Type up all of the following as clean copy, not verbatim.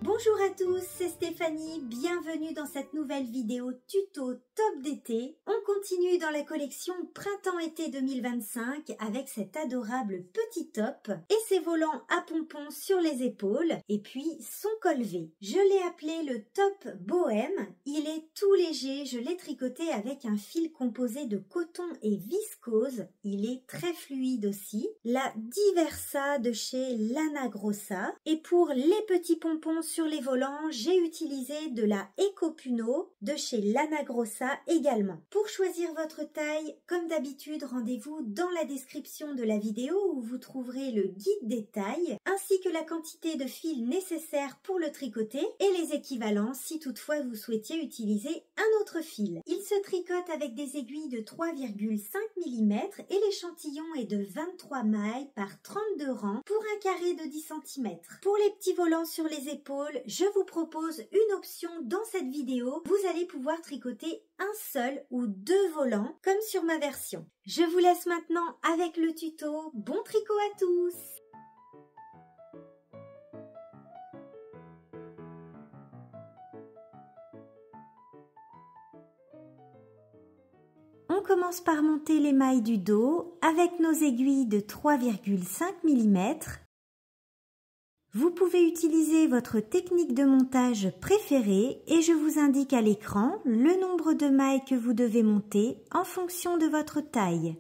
Bonjour à tous, c'est Stéphanie, bienvenue dans cette nouvelle vidéo tuto top d'été. On continue dans la collection Printemps-été 2025 avec cet adorable petit top et ses volants à pompons sur les épaules et puis son col V. Je l'ai appelé le top bohème, il est tout léger, je l'ai tricoté avec un fil composé de coton et viscose, il est très fluide aussi. La Diversa de chez Lana Grossa et pour les petits pompons sur les volants, j'ai utilisé de la Ecopuno de chez Lana Grossa également. Pour choisir votre taille, comme d'habitude, rendez-vous dans la description de la vidéo où vous trouverez le guide des tailles ainsi que la quantité de fil nécessaire pour le tricoter et les équivalents si toutefois vous souhaitiez utiliser un autre fil. Il se tricote avec des aiguilles de 3,5 mm et l'échantillon est de 23 mailles par 32 rangs pour un carré de 10 cm. Pour les petits volants sur les épaules, je vous propose une option dans cette vidéo. Vous allez pouvoir tricoter un seul ou deux volants comme sur ma version. Je vous laisse maintenant avec le tuto. Bon tricot à tous! On commence par monter les mailles du dos avec nos aiguilles de 3,5 mm. Vous pouvez utiliser votre technique de montage préférée et je vous indique à l'écran le nombre de mailles que vous devez monter en fonction de votre taille.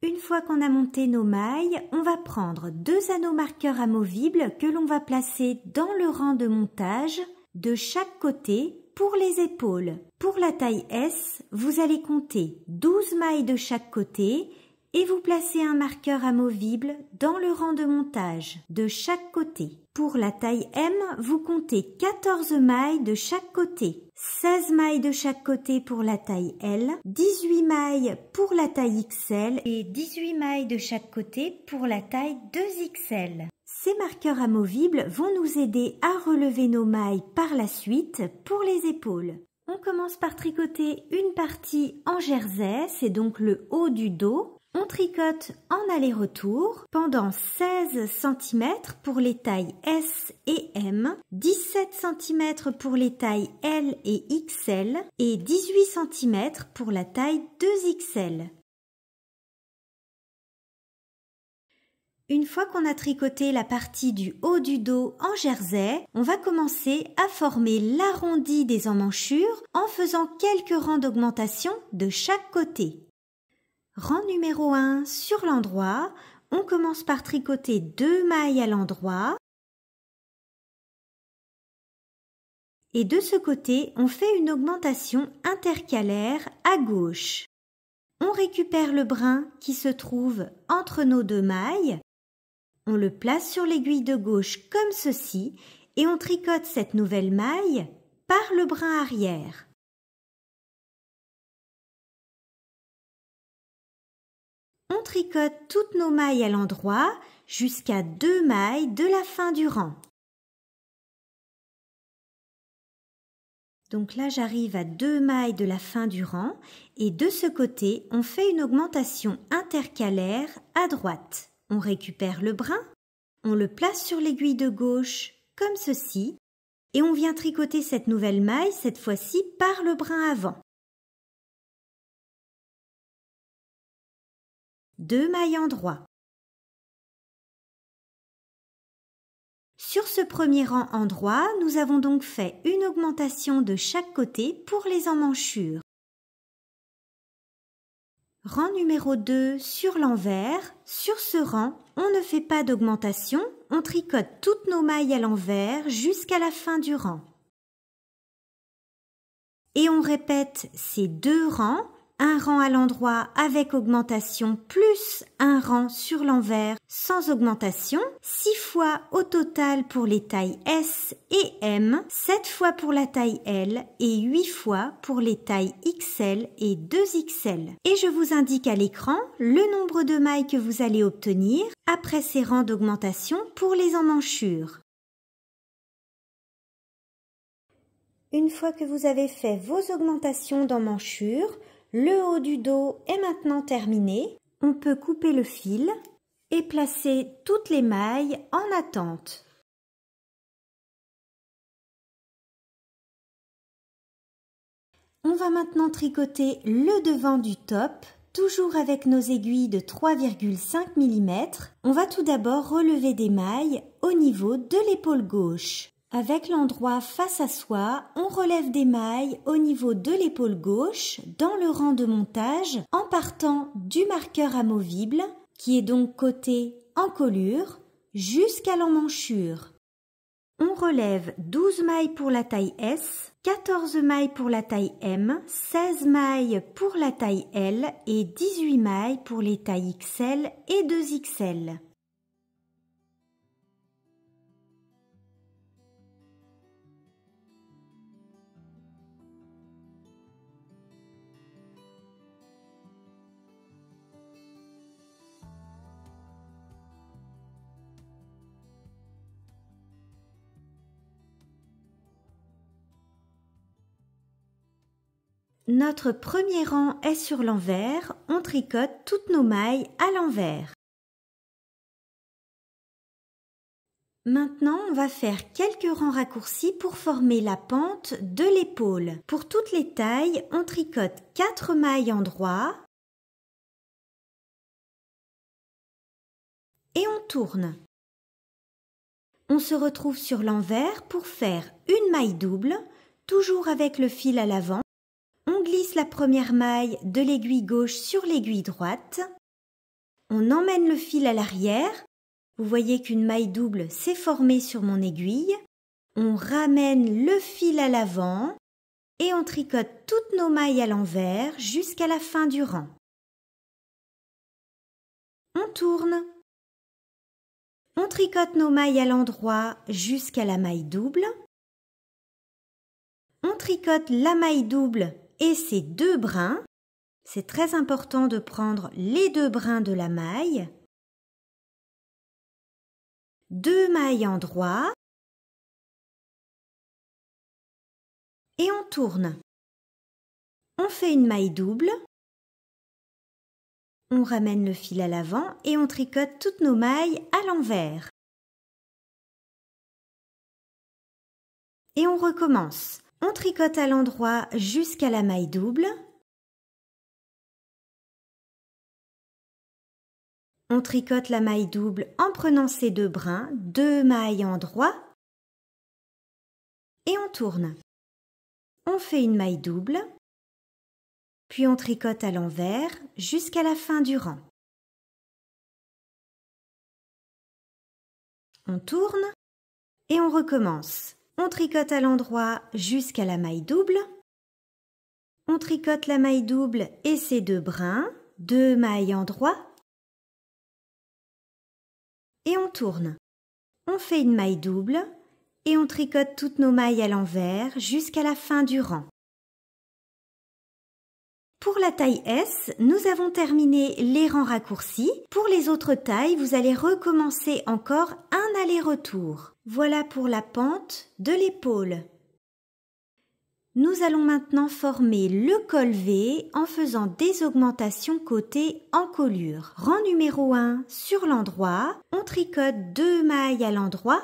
Une fois qu'on a monté nos mailles, on va prendre deux anneaux marqueurs amovibles que l'on va placer dans le rang de montage de chaque côté pour les épaules. Pour la taille S, vous allez compter 12 mailles de chaque côté et vous placez un marqueur amovible dans le rang de montage de chaque côté. Pour la taille M, vous comptez 14 mailles de chaque côté, 16 mailles de chaque côté pour la taille L, 18 mailles pour la taille XL et 18 mailles de chaque côté pour la taille 2XL. Ces marqueurs amovibles vont nous aider à relever nos mailles par la suite pour les épaules. On commence par tricoter une partie en jersey, c'est donc le haut du dos. On tricote en aller-retour pendant 16 cm pour les tailles S et M, 17 cm pour les tailles L et XL et 18 cm pour la taille 2XL. Une fois qu'on a tricoté la partie du haut du dos en jersey, on va commencer à former l'arrondi des emmanchures en faisant quelques rangs d'augmentation de chaque côté. Rang numéro 1 sur l'endroit, on commence par tricoter 2 mailles à l'endroit. Et de ce côté, on fait une augmentation intercalaire à gauche. On récupère le brin qui se trouve entre nos deux mailles. On le place sur l'aiguille de gauche comme ceci et on tricote cette nouvelle maille par le brin arrière. On tricote toutes nos mailles à l'endroit jusqu'à 2 mailles de la fin du rang. Donc là, j'arrive à 2 mailles de la fin du rang et de ce côté, on fait une augmentation intercalaire à droite. On récupère le brin, on le place sur l'aiguille de gauche comme ceci et on vient tricoter cette nouvelle maille, cette fois-ci par le brin avant. 2 mailles en droit. Sur ce premier rang en droit, nous avons donc fait une augmentation de chaque côté pour les emmanchures. Rang numéro 2 sur l'envers. Sur ce rang, on ne fait pas d'augmentation, on tricote toutes nos mailles à l'envers jusqu'à la fin du rang. Et on répète ces deux rangs, un rang à l'endroit avec augmentation plus un rang sur l'envers sans augmentation, 6 fois au total pour les tailles S et M, 7 fois pour la taille L et 8 fois pour les tailles XL et 2XL. Et je vous indique à l'écran le nombre de mailles que vous allez obtenir après ces rangs d'augmentation pour les emmanchures. Une fois que vous avez fait vos augmentations d'emmanchure, le haut du dos est maintenant terminé. On peut couper le fil et placer toutes les mailles en attente. On va maintenant tricoter le devant du top, toujours avec nos aiguilles de 3,5 mm. On va tout d'abord relever des mailles au niveau de l'épaule gauche. Avec l'endroit face à soi, on relève des mailles au niveau de l'épaule gauche dans le rang de montage en partant du marqueur amovible qui est donc coté en colure jusqu'à l'emmanchure. On relève 12 mailles pour la taille S, 14 mailles pour la taille M, 16 mailles pour la taille L et 18 mailles pour les tailles XL et 2XL. Notre premier rang est sur l'envers, on tricote toutes nos mailles à l'envers. Maintenant, on va faire quelques rangs raccourcis pour former la pente de l'épaule. Pour toutes les tailles, on tricote 4 mailles endroit et on tourne. On se retrouve sur l'envers pour faire une maille double, toujours avec le fil à l'avant. On glisse la première maille de l'aiguille gauche sur l'aiguille droite. On emmène le fil à l'arrière. Vous voyez qu'une maille double s'est formée sur mon aiguille. On ramène le fil à l'avant et on tricote toutes nos mailles à l'envers jusqu'à la fin du rang. On tourne. On tricote nos mailles à l'endroit jusqu'à la maille double. On tricote la maille double et ses 2 brins. C'est très important de prendre les 2 brins de la maille. 2 mailles endroit. Et on tourne. On fait une maille double. On ramène le fil à l'avant et on tricote toutes nos mailles à l'envers. Et on recommence. On tricote à l'endroit jusqu'à la maille double. On tricote la maille double en prenant ces 2 brins, 2 mailles endroit. Et on tourne. On fait une maille double. Puis on tricote à l'envers jusqu'à la fin du rang. On tourne et on recommence. On tricote à l'endroit jusqu'à la maille double. On tricote la maille double et ses 2 brins, 2 mailles endroit. Et on tourne. On fait une maille double et on tricote toutes nos mailles à l'envers jusqu'à la fin du rang. Pour la taille S, nous avons terminé les rangs raccourcis. Pour les autres tailles, vous allez recommencer encore un aller-retour. Voilà pour la pente de l'épaule. Nous allons maintenant former le col V en faisant des augmentations côté en colure. Rang numéro 1 sur l'endroit, on tricote 2 mailles à l'endroit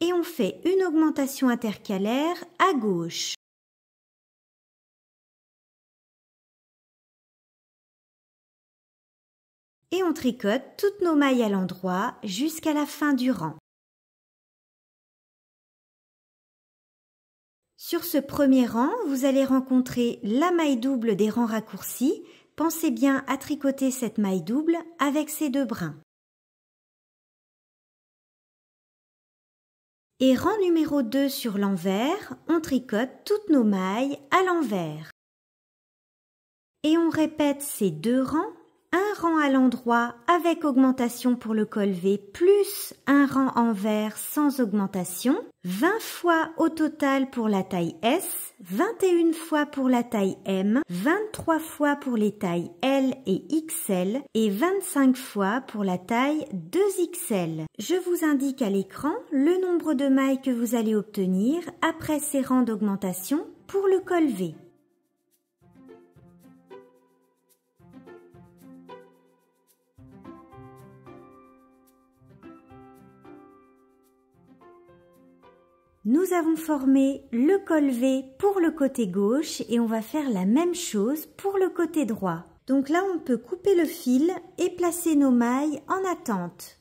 et on fait une augmentation intercalaire à gauche. Et on tricote toutes nos mailles à l'endroit jusqu'à la fin du rang. Sur ce premier rang, vous allez rencontrer la maille double des rangs raccourcis. Pensez bien à tricoter cette maille double avec ces 2 brins. Et rang numéro 2 sur l'envers, on tricote toutes nos mailles à l'envers. Et on répète ces 2 rangs un rang à l'endroit avec augmentation pour le col V plus un rang envers sans augmentation, 20 fois au total pour la taille S, 21 fois pour la taille M, 23 fois pour les tailles L et XL et 25 fois pour la taille 2XL. Je vous indique à l'écran le nombre de mailles que vous allez obtenir après ces rangs d'augmentation pour le col V. Nous avons formé le col V pour le côté gauche et on va faire la même chose pour le côté droit. Donc là, on peut couper le fil et placer nos mailles en attente.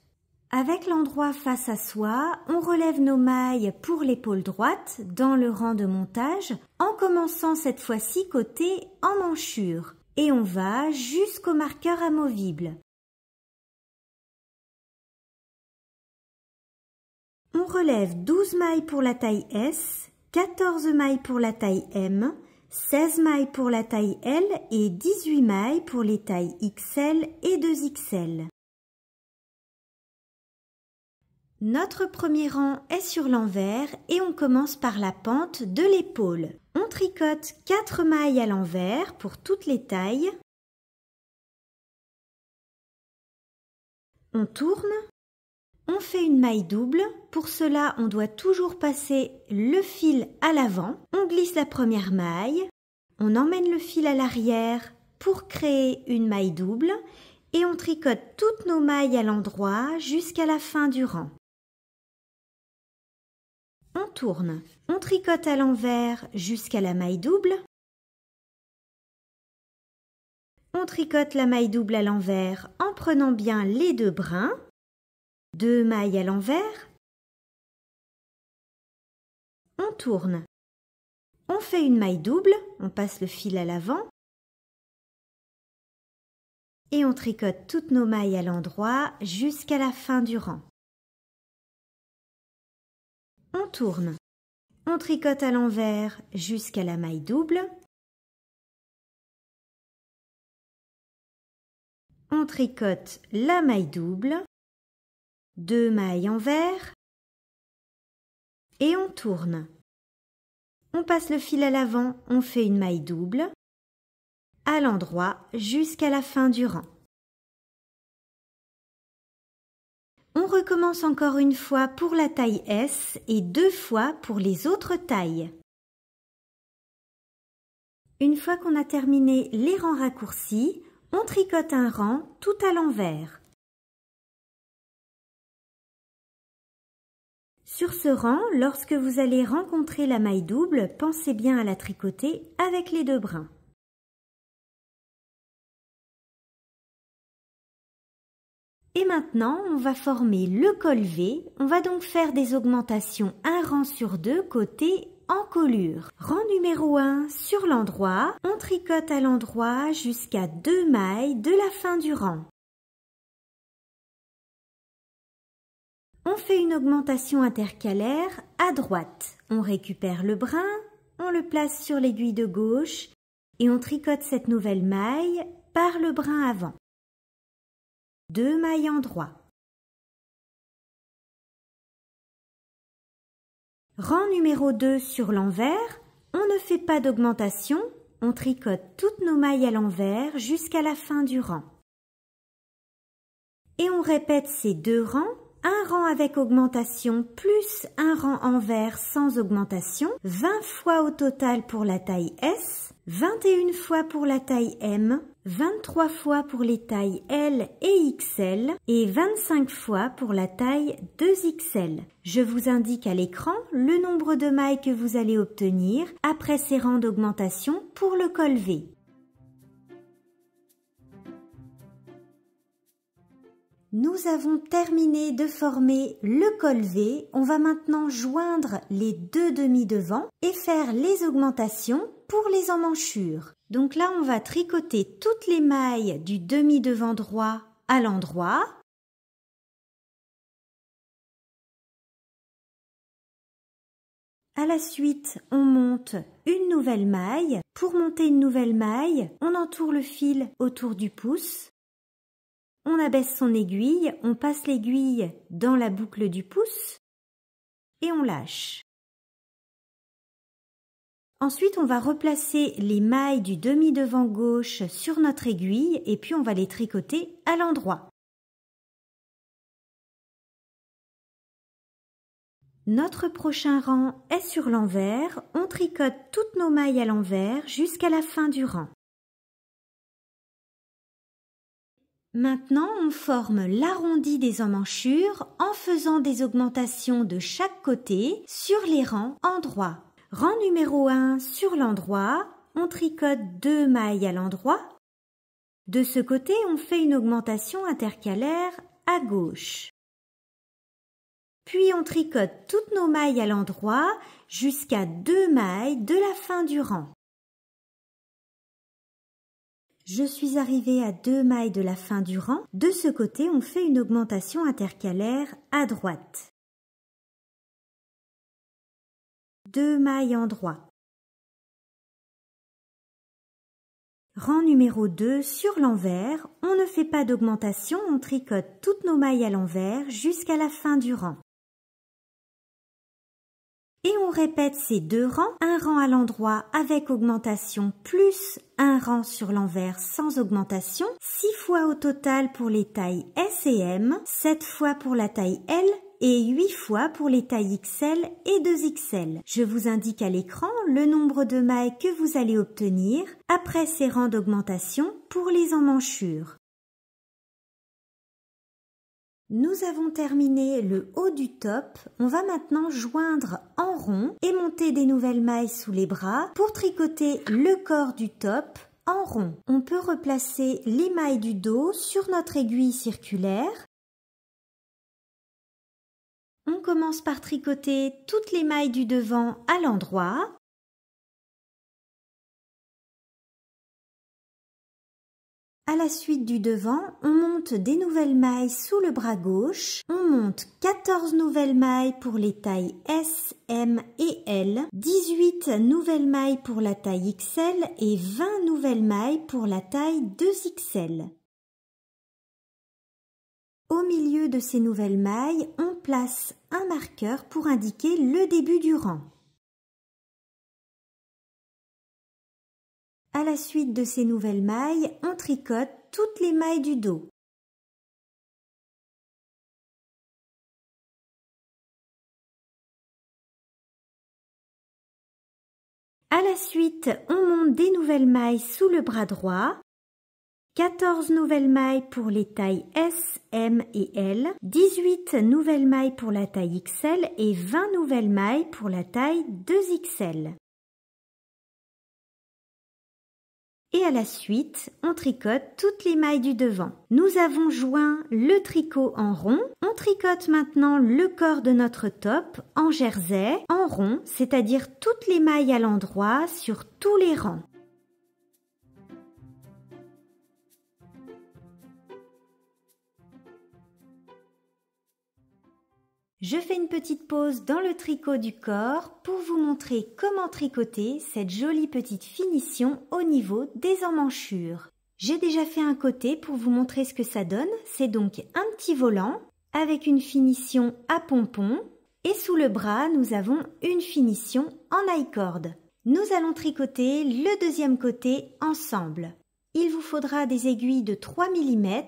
Avec l'endroit face à soi, on relève nos mailles pour l'épaule droite dans le rang de montage en commençant cette fois-ci côté emmanchure et on va jusqu'au marqueur amovible. On relève 12 mailles pour la taille S, 14 mailles pour la taille M, 16 mailles pour la taille L et 18 mailles pour les tailles XL et 2XL. Notre premier rang est sur l'envers et on commence par la pente de l'épaule. On tricote 4 mailles à l'envers pour toutes les tailles. On tourne. On fait une maille double. Pour cela, on doit toujours passer le fil à l'avant. On glisse la première maille. On emmène le fil à l'arrière pour créer une maille double. Et on tricote toutes nos mailles à l'endroit jusqu'à la fin du rang. On tourne. On tricote à l'envers jusqu'à la maille double. On tricote la maille double à l'envers en prenant bien les deux brins. 2 mailles à l'envers, on tourne, on fait une maille double, on passe le fil à l'avant et on tricote toutes nos mailles à l'endroit jusqu'à la fin du rang. On tourne, on tricote à l'envers jusqu'à la maille double, on tricote la maille double, 2 mailles envers et on tourne. On passe le fil à l'avant, on fait une maille double à l'endroit jusqu'à la fin du rang. On recommence encore une fois pour la taille S et 2 fois pour les autres tailles. Une fois qu'on a terminé les rangs raccourcis, on tricote un rang tout à l'envers. Sur ce rang, lorsque vous allez rencontrer la maille double, pensez bien à la tricoter avec les deux brins. Et maintenant, on va former le col V. On va donc faire des augmentations un rang sur 2 côté encolure. Rang numéro 1 sur l'endroit, on tricote à l'endroit jusqu'à 2 mailles de la fin du rang. On fait une augmentation intercalaire à droite. On récupère le brin, on le place sur l'aiguille de gauche et on tricote cette nouvelle maille par le brin avant. 2 mailles en droit. Rang numéro 2 sur l'envers, on ne fait pas d'augmentation, on tricote toutes nos mailles à l'envers jusqu'à la fin du rang. Et on répète ces 2 rangs. Un rang avec augmentation plus un rang envers sans augmentation, 20 fois au total pour la taille S, 21 fois pour la taille M, 23 fois pour les tailles L et XL et 25 fois pour la taille 2XL. Je vous indique à l'écran le nombre de mailles que vous allez obtenir après ces rangs d'augmentation pour le col V. Nous avons terminé de former le col V. On va maintenant joindre les 2 demi-devants et faire les augmentations pour les emmanchures. Donc là, on va tricoter toutes les mailles du demi-devant droit à l'endroit. À la suite, on monte une nouvelle maille. Pour monter une nouvelle maille, on entoure le fil autour du pouce. On abaisse son aiguille, on passe l'aiguille dans la boucle du pouce et on lâche. Ensuite, on va replacer les mailles du demi-devant gauche sur notre aiguille et puis on va les tricoter à l'endroit. Notre prochain rang est sur l'envers. On tricote toutes nos mailles à l'envers jusqu'à la fin du rang. Maintenant, on forme l'arrondi des emmanchures en faisant des augmentations de chaque côté sur les rangs endroits. Rang numéro 1 sur l'endroit, on tricote 2 mailles à l'endroit. De ce côté, on fait une augmentation intercalaire à gauche. Puis on tricote toutes nos mailles à l'endroit jusqu'à 2 mailles de la fin du rang. Je suis arrivée à 2 mailles de la fin du rang. De ce côté, on fait une augmentation intercalaire à droite. 2 mailles endroit. Rang numéro 2 sur l'envers, on ne fait pas d'augmentation, on tricote toutes nos mailles à l'envers jusqu'à la fin du rang. Et on répète ces 2 rangs, un rang à l'endroit avec augmentation plus un rang sur l'envers sans augmentation, 6 fois au total pour les tailles S et M, 7 fois pour la taille L et 8 fois pour les tailles XL et 2XL. Je vous indique à l'écran le nombre de mailles que vous allez obtenir après ces rangs d'augmentation pour les emmanchures. Nous avons terminé le haut du top. On va maintenant joindre en rond et monter des nouvelles mailles sous les bras pour tricoter le corps du top en rond. On peut replacer les mailles du dos sur notre aiguille circulaire. On commence par tricoter toutes les mailles du devant à l'endroit. À la suite du devant, on monte des nouvelles mailles sous le bras gauche. On monte 14 nouvelles mailles pour les tailles S, M et L, 18 nouvelles mailles pour la taille XL et 20 nouvelles mailles pour la taille 2XL. Au milieu de ces nouvelles mailles, on place un marqueur pour indiquer le début du rang. À la suite de ces nouvelles mailles, on tricote toutes les mailles du dos. À la suite, on monte des nouvelles mailles sous le bras droit. 14 nouvelles mailles pour les tailles S, M et L, 18 nouvelles mailles pour la taille XL et 20 nouvelles mailles pour la taille 2XL. Et à la suite, on tricote toutes les mailles du devant. Nous avons joint le tricot en rond. On tricote maintenant le corps de notre top en jersey, en rond, c'est-à-dire toutes les mailles à l'endroit sur tous les rangs. Je fais une petite pause dans le tricot du corps pour vous montrer comment tricoter cette jolie petite finition au niveau des emmanchures. J'ai déjà fait un côté pour vous montrer ce que ça donne. C'est donc un petit volant avec une finition à pompon et sous le bras, nous avons une finition en I-cord. Nous allons tricoter le deuxième côté ensemble. Il vous faudra des aiguilles de 3 mm,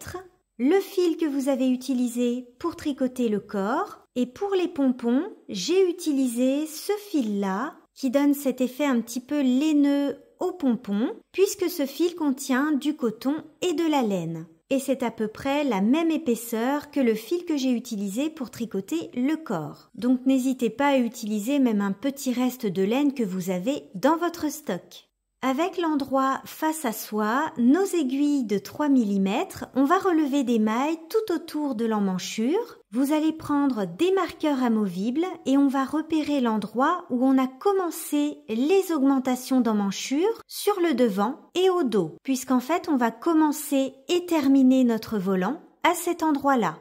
le fil que vous avez utilisé pour tricoter le corps. Et pour les pompons, j'ai utilisé ce fil-là qui donne cet effet un petit peu laineux au pompon puisque ce fil contient du coton et de la laine. Et c'est à peu près la même épaisseur que le fil que j'ai utilisé pour tricoter le corps. Donc n'hésitez pas à utiliser même un petit reste de laine que vous avez dans votre stock. Avec l'endroit face à soi, nos aiguilles de 3 mm, on va relever des mailles tout autour de l'emmanchure. Vous allez prendre des marqueurs amovibles et on va repérer l'endroit où on a commencé les augmentations d'emmanchure sur le devant et au dos, puisqu'en fait on va commencer et terminer notre volant à cet endroit-là.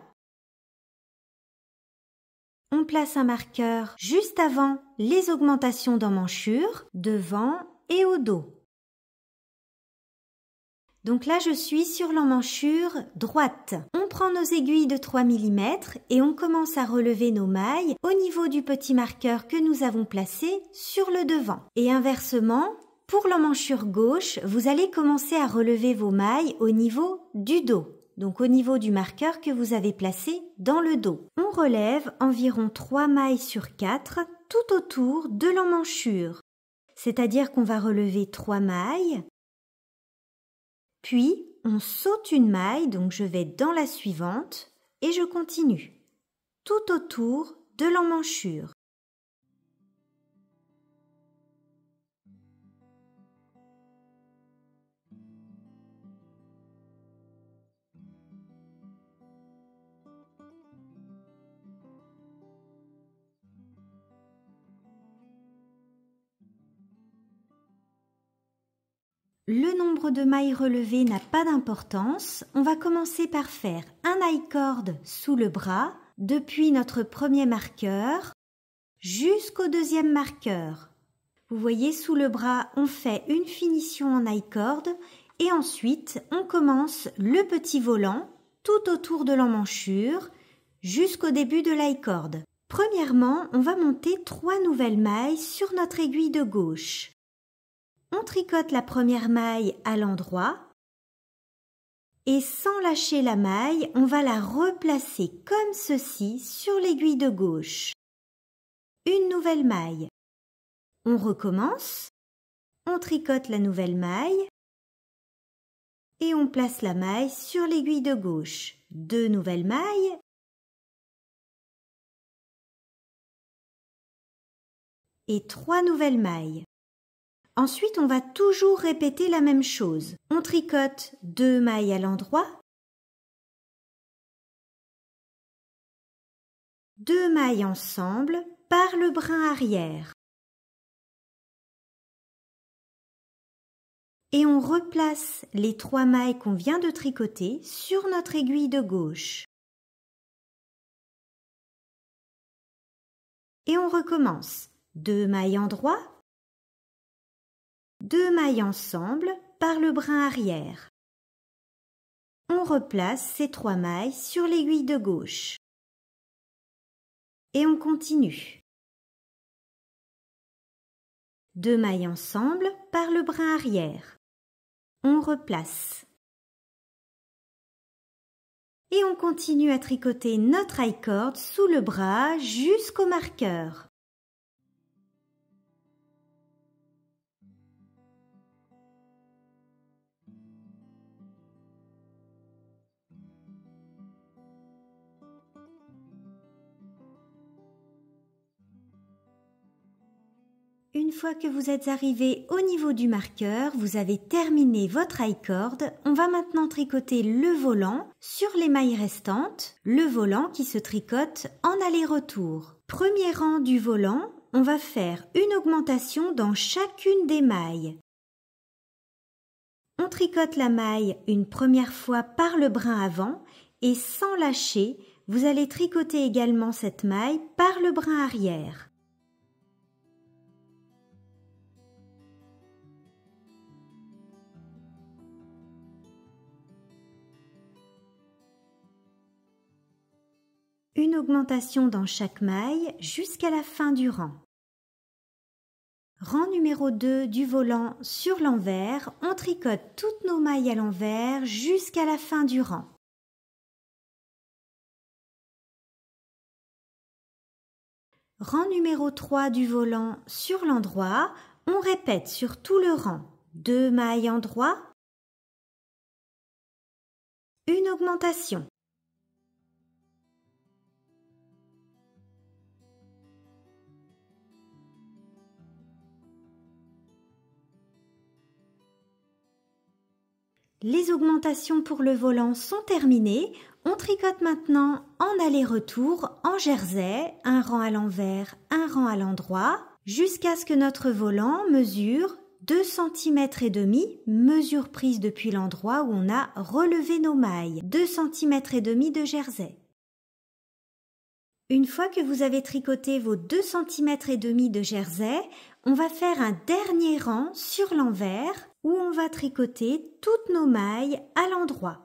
On place un marqueur juste avant les augmentations d'emmanchure, devant et au dos. Donc là, je suis sur l'emmanchure droite. On prend nos aiguilles de 3 mm et on commence à relever nos mailles au niveau du petit marqueur que nous avons placé sur le devant. Et inversement, pour l'emmanchure gauche, vous allez commencer à relever vos mailles au niveau du dos. Donc au niveau du marqueur que vous avez placé dans le dos. On relève environ 3 mailles sur 4 tout autour de l'emmanchure. C'est-à-dire qu'on va relever 3 mailles, puis on saute une maille, donc je vais dans la suivante et je continue tout autour de l'emmanchure. Le nombre de mailles relevées n'a pas d'importance. On va commencer par faire un I-cord sous le bras, depuis notre premier marqueur jusqu'au deuxième marqueur. Vous voyez, sous le bras, on fait une finition en I-cord et ensuite on commence le petit volant tout autour de l'emmanchure jusqu'au début de l'I-cord. Premièrement, on va monter 3 nouvelles mailles sur notre aiguille de gauche. On tricote la première maille à l'endroit et sans lâcher la maille, on va la replacer comme ceci sur l'aiguille de gauche. Une nouvelle maille. On recommence, on tricote la nouvelle maille et on place la maille sur l'aiguille de gauche. 2 nouvelles mailles et 3 nouvelles mailles. Ensuite, on va toujours répéter la même chose. On tricote 2 mailles à l'endroit, 2 mailles ensemble par le brin arrière. Et on replace les 3 mailles qu'on vient de tricoter sur notre aiguille de gauche. Et on recommence. 2 mailles endroit, 2 mailles ensemble par le brin arrière. On replace ces 3 mailles sur l'aiguille de gauche. Et on continue. 2 mailles ensemble par le brin arrière. On replace. Et on continue à tricoter notre I-cord sous le bras jusqu'au marqueur. Une fois que vous êtes arrivé au niveau du marqueur, vous avez terminé votre I-cord. On va maintenant tricoter le volant sur les mailles restantes, le volant qui se tricote en aller-retour. Premier rang du volant, on va faire une augmentation dans chacune des mailles. On tricote la maille une première fois par le brin avant et sans lâcher, vous allez tricoter également cette maille par le brin arrière. Une augmentation dans chaque maille jusqu'à la fin du rang. Rang numéro 2 du volant sur l'envers, on tricote toutes nos mailles à l'envers jusqu'à la fin du rang. Rang numéro 3 du volant sur l'endroit, on répète sur tout le rang. 2 mailles endroit, une augmentation. Les augmentations pour le volant sont terminées. On tricote maintenant en aller-retour, en jersey, un rang à l'envers, un rang à l'endroit, jusqu'à ce que notre volant mesure 2,5 cm, mesure prise depuis l'endroit où on a relevé nos mailles, 2,5 cm de jersey. Une fois que vous avez tricoté vos 2,5 cm de jersey, on va faire un dernier rang sur l'envers où on va tricoter toutes nos mailles à l'endroit.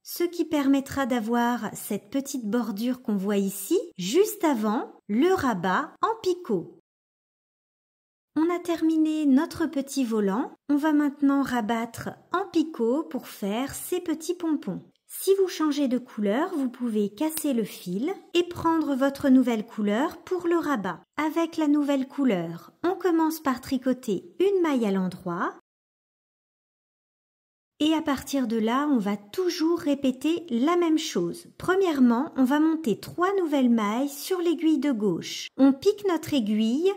Ce qui permettra d'avoir cette petite bordure qu'on voit ici, juste avant le rabat en picot. On a terminé notre petit volant, on va maintenant rabattre en picot pour faire ces petits pompons. Si vous changez de couleur, vous pouvez casser le fil et prendre votre nouvelle couleur pour le rabat. Avec la nouvelle couleur, on commence par tricoter une maille à l'endroit. Et à partir de là, on va toujours répéter la même chose. Premièrement, on va monter 3 nouvelles mailles sur l'aiguille de gauche. On pique notre aiguille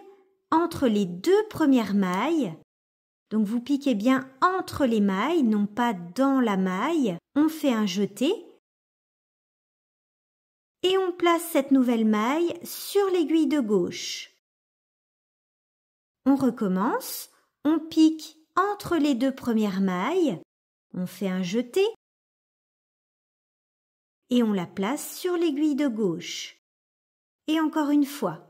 entre les 2 premières mailles. Donc vous piquez bien entre les mailles, non pas dans la maille. On fait un jeté. Et on place cette nouvelle maille sur l'aiguille de gauche. On recommence. On pique entre les 2 premières mailles. On fait un jeté et on la place sur l'aiguille de gauche. Et encore une fois.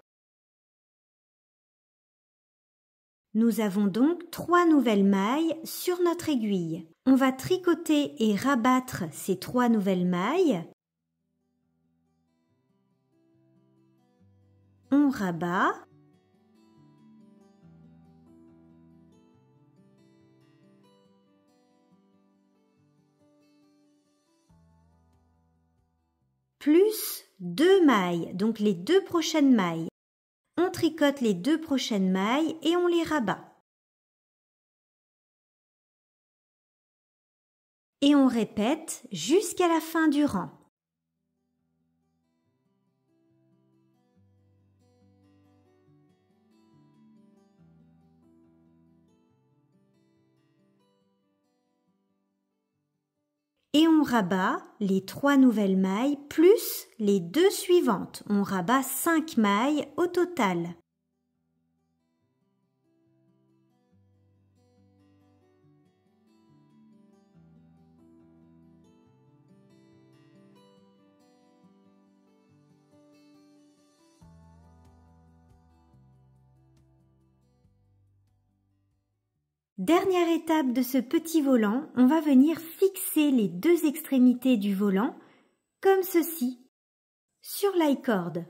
Nous avons donc 3 nouvelles mailles sur notre aiguille. On va tricoter et rabattre ces 3 nouvelles mailles. On rabat. Plus 2 mailles, donc les 2 prochaines mailles. On tricote les 2 prochaines mailles et on les rabat. Et on répète jusqu'à la fin du rang. Et on rabat les 3 nouvelles mailles plus les 2 suivantes. On rabat 5 mailles au total. Dernière étape de ce petit volant, on va venir fixer les 2 extrémités du volant, comme ceci, sur l'i-cord.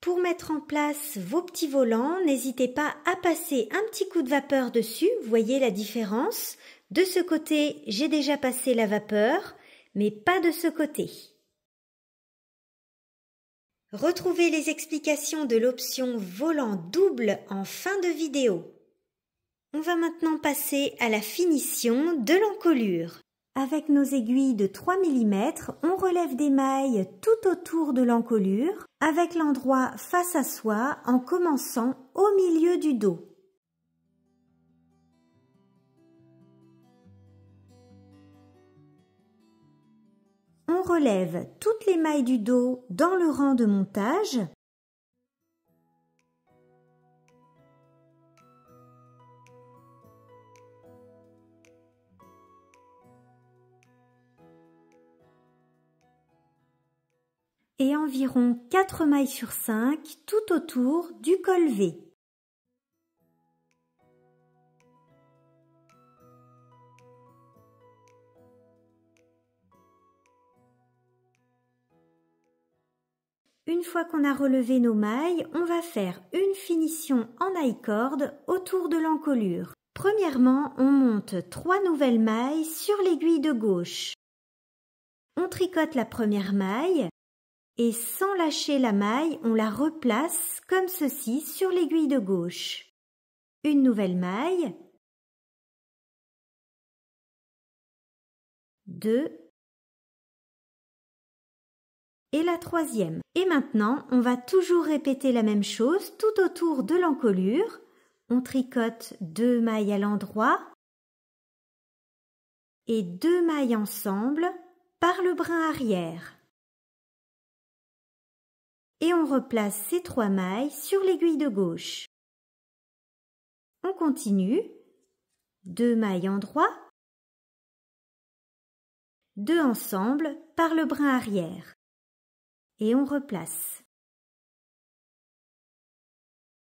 Pour mettre en place vos petits volants, n'hésitez pas à passer un petit coup de vapeur dessus. Vous voyez la différence? De ce côté, j'ai déjà passé la vapeur, mais pas de ce côté. Retrouvez les explications de l'option volant double en fin de vidéo. On va maintenant passer à la finition de l'encolure. Avec nos aiguilles de 3 mm, on relève des mailles tout autour de l'encolure, avec l'endroit face à soi en commençant au milieu du dos. On relève toutes les mailles du dos dans le rang de montage. Et environ 4 mailles sur 5 tout autour du col V. Une fois qu'on a relevé nos mailles, on va faire une finition en i-cord autour de l'encolure. Premièrement, on monte 3 nouvelles mailles sur l'aiguille de gauche. On tricote la première maille. Et sans lâcher la maille, on la replace comme ceci sur l'aiguille de gauche. Une nouvelle maille, 2 et la troisième. Et maintenant, on va toujours répéter la même chose tout autour de l'encolure. On tricote 2 mailles à l'endroit et 2 mailles ensemble par le brin arrière. Et on replace ces 3 mailles sur l'aiguille de gauche. On continue. 2 mailles en droit, 2 ensemble par le brin arrière. Et on replace.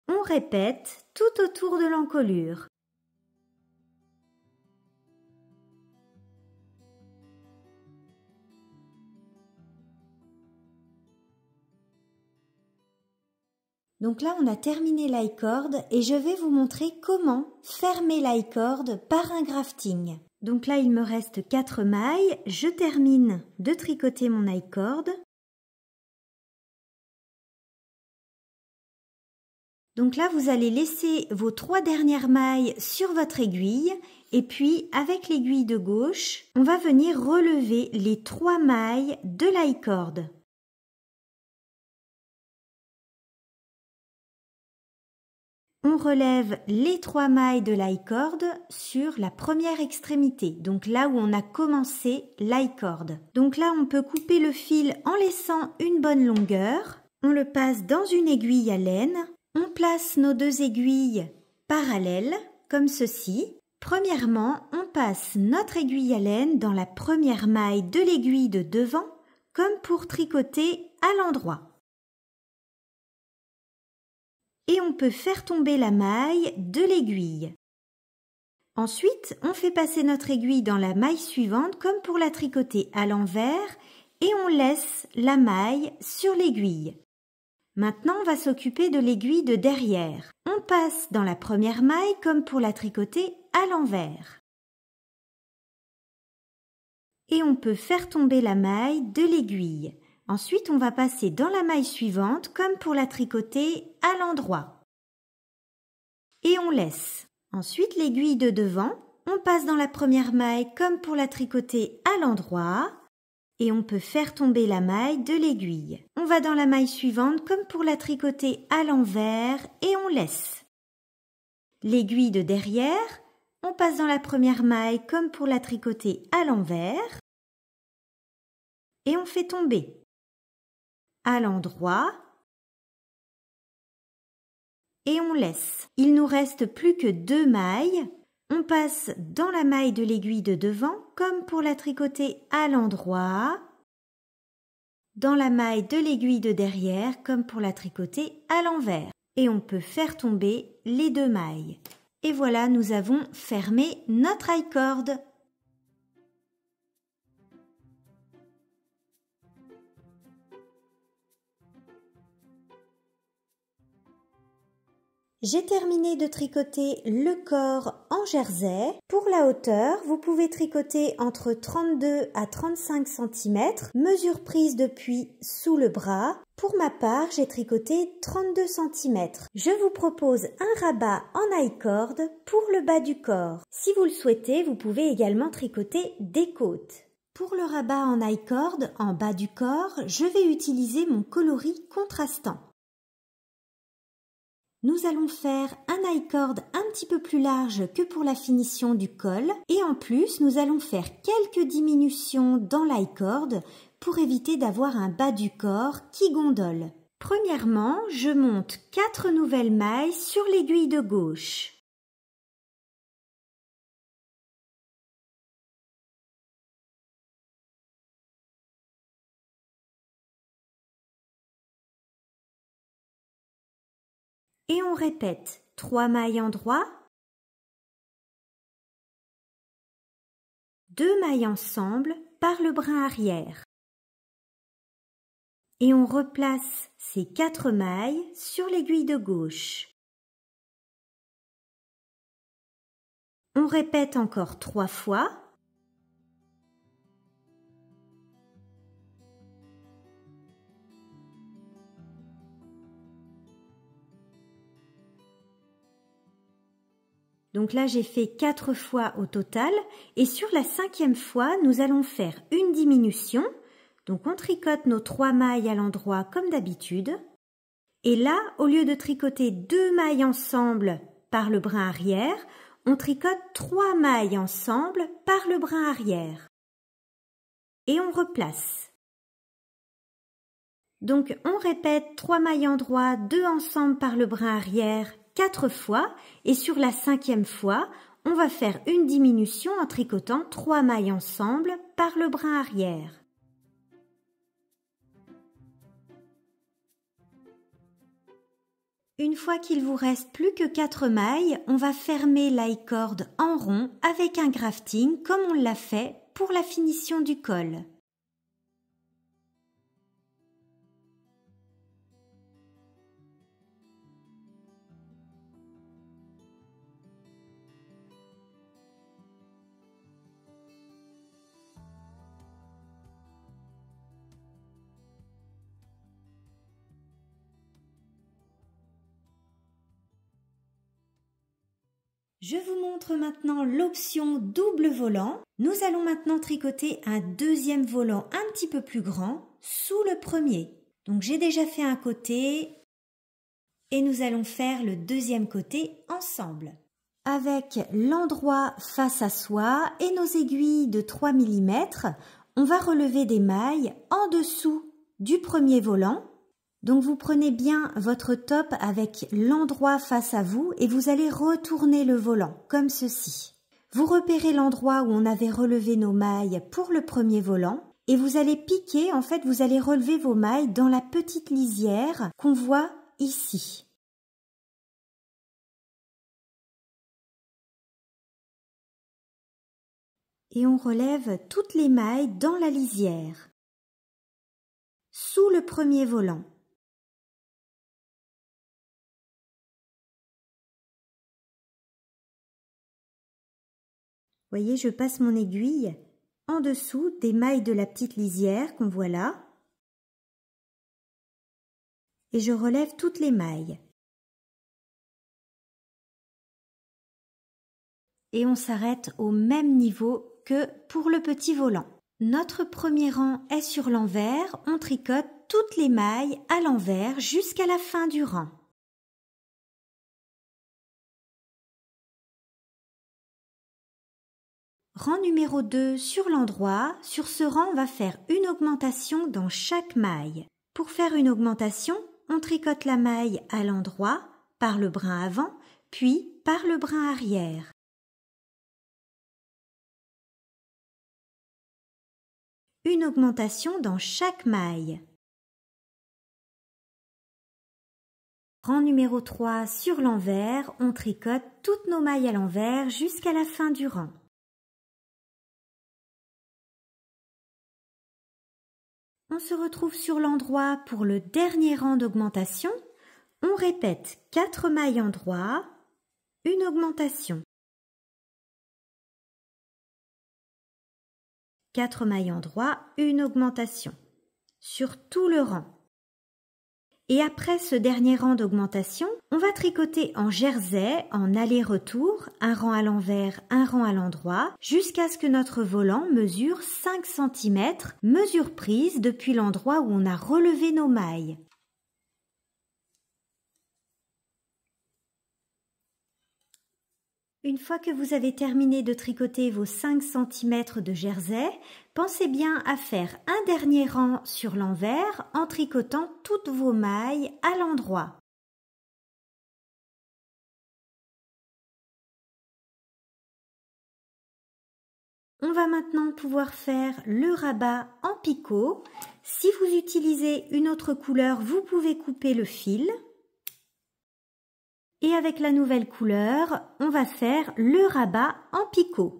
On répète tout autour de l'encolure. Donc là, on a terminé l'i-cord et je vais vous montrer comment fermer l'i-cord par un grafting. Donc là, il me reste 4 mailles. Je termine de tricoter mon i-cord. Donc là, vous allez laisser vos 3 dernières mailles sur votre aiguille et puis avec l'aiguille de gauche, on va venir relever les 3 mailles de l'i-cord. On relève les 3 mailles de l'i-cord sur la première extrémité, donc là où on a commencé l'i-cord. Donc là, on peut couper le fil en laissant une bonne longueur. On le passe dans une aiguille à laine. On place nos 2 aiguilles parallèles, comme ceci. Premièrement, on passe notre aiguille à laine dans la première maille de l'aiguille de devant, comme pour tricoter à l'endroit. Et on peut faire tomber la maille de l'aiguille. Ensuite, on fait passer notre aiguille dans la maille suivante comme pour la tricoter à l'envers et on laisse la maille sur l'aiguille. Maintenant, on va s'occuper de l'aiguille de derrière. On passe dans la première maille comme pour la tricoter à l'envers. Et on peut faire tomber la maille de l'aiguille. Ensuite, on va passer dans la maille suivante comme pour la tricoter à l'endroit. Et on laisse. Ensuite, l'aiguille de devant, on passe dans la première maille comme pour la tricoter à l'endroit. Et on peut faire tomber la maille de l'aiguille. On va dans la maille suivante comme pour la tricoter à l'envers et on laisse. L'aiguille de derrière, on passe dans la première maille comme pour la tricoter à l'envers. Et on fait tomber. À l'endroit et on laisse. Il nous reste plus que 2 mailles. On passe dans la maille de l'aiguille de devant comme pour la tricoter à l'endroit, dans la maille de l'aiguille de derrière comme pour la tricoter à l'envers. Et on peut faire tomber les 2 mailles. Et voilà, nous avons fermé notre i-cord. J'ai terminé de tricoter le corps en jersey. Pour la hauteur, vous pouvez tricoter entre 32 à 35 cm, mesure prise depuis sous le bras. Pour ma part, j'ai tricoté 32 cm. Je vous propose un rabat en i-cord pour le bas du corps. Si vous le souhaitez, vous pouvez également tricoter des côtes. Pour le rabat en i-cord, en bas du corps, je vais utiliser mon coloris contrastant. Nous allons faire un i-cord un petit peu plus large que pour la finition du col et en plus nous allons faire quelques diminutions dans l'i-cord pour éviter d'avoir un bas du corps qui gondole. Premièrement, je monte 4 nouvelles mailles sur l'aiguille de gauche. Et on répète 3 mailles en droit, 2 mailles ensemble par le brin arrière. Et on replace ces 4 mailles sur l'aiguille de gauche. On répète encore 3 fois. Donc là, j'ai fait 4 fois au total et sur la 5e fois, nous allons faire une diminution. Donc on tricote nos 3 mailles à l'endroit comme d'habitude. Et là, au lieu de tricoter 2 mailles ensemble par le brin arrière, on tricote 3 mailles ensemble par le brin arrière. Et on replace. Donc on répète 3 mailles endroits, 2 ensemble par le brin arrière 4 fois et sur la 5e fois, on va faire une diminution en tricotant 3 mailles ensemble par le brin arrière. Une fois qu'il vous reste plus que 4 mailles, on va fermer l'high-cord en rond avec un grafting comme on l'a fait pour la finition du col. Je vous montre maintenant l'option double volant. Nous allons maintenant tricoter un deuxième volant un petit peu plus grand sous le premier. Donc j'ai déjà fait un côté et nous allons faire le deuxième côté ensemble. Avec l'endroit face à soi et nos aiguilles de 3 mm, on va relever des mailles en dessous du premier volant. Donc vous prenez bien votre top avec l'endroit face à vous et vous allez retourner le volant comme ceci. Vous repérez l'endroit où on avait relevé nos mailles pour le premier volant et vous allez piquer, en fait vous allez relever vos mailles dans la petite lisière qu'on voit ici. Et on relève toutes les mailles dans la lisière, sous le premier volant. Vous voyez, je passe mon aiguille en dessous des mailles de la petite lisière qu'on voit là. Et je relève toutes les mailles. Et on s'arrête au même niveau que pour le petit volant. Notre premier rang est sur l'envers, on tricote toutes les mailles à l'envers jusqu'à la fin du rang. Rang numéro 2 sur l'endroit. Sur ce rang, on va faire une augmentation dans chaque maille. Pour faire une augmentation, on tricote la maille à l'endroit, par le brin avant, puis par le brin arrière. Une augmentation dans chaque maille. Rang numéro 3 sur l'envers, on tricote toutes nos mailles à l'envers jusqu'à la fin du rang. On se retrouve sur l'endroit pour le dernier rang d'augmentation. On répète 4 mailles endroit, une augmentation. 4 mailles endroit, une augmentation. Sur tout le rang. Et après ce dernier rang d'augmentation, on va tricoter en jersey, en aller-retour, un rang à l'envers, un rang à l'endroit, jusqu'à ce que notre volant mesure 5 cm, mesure prise depuis l'endroit où on a relevé nos mailles. Une fois que vous avez terminé de tricoter vos 5 cm de jersey, pensez bien à faire un dernier rang sur l'envers en tricotant toutes vos mailles à l'endroit. On va maintenant pouvoir faire le rabat en picot. Si vous utilisez une autre couleur, vous pouvez couper le fil. Et avec la nouvelle couleur, on va faire le rabat en picot.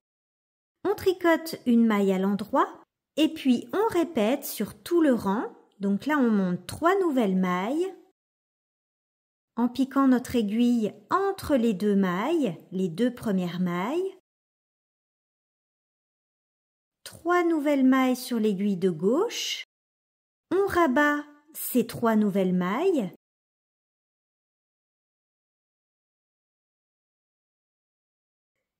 On tricote une maille à l'endroit et puis on répète sur tout le rang. Donc là, on monte 3 nouvelles mailles en piquant notre aiguille entre les 2 mailles, les 2 premières mailles. 3 nouvelles mailles sur l'aiguille de gauche. On rabat ces 3 nouvelles mailles.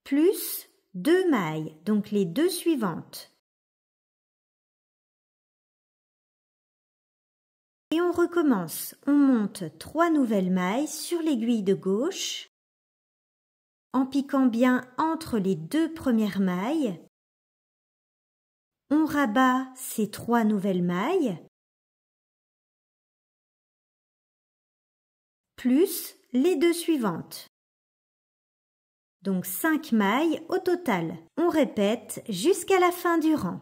Plus 2 mailles, donc les 2 suivantes. Et on recommence. On monte 3 nouvelles mailles sur l'aiguille de gauche, en piquant bien entre les 2 premières mailles. On rabat ces 3 nouvelles mailles. plus les 2 suivantes. Donc 5 mailles au total. On répète jusqu'à la fin du rang.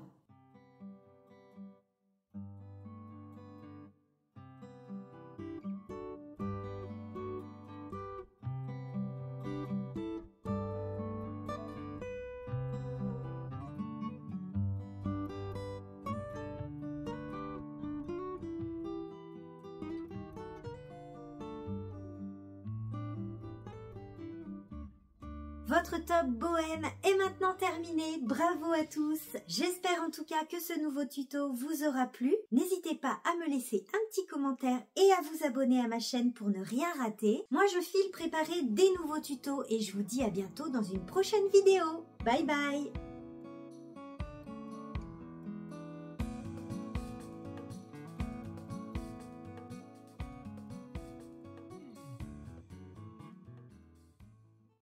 Votre top bohème est maintenant terminé, bravo à tous. J'espère en tout cas que ce nouveau tuto vous aura plu. N'hésitez pas à me laisser un petit commentaire et à vous abonner à ma chaîne pour ne rien rater. Moi je file préparer des nouveaux tutos et je vous dis à bientôt dans une prochaine vidéo. Bye bye.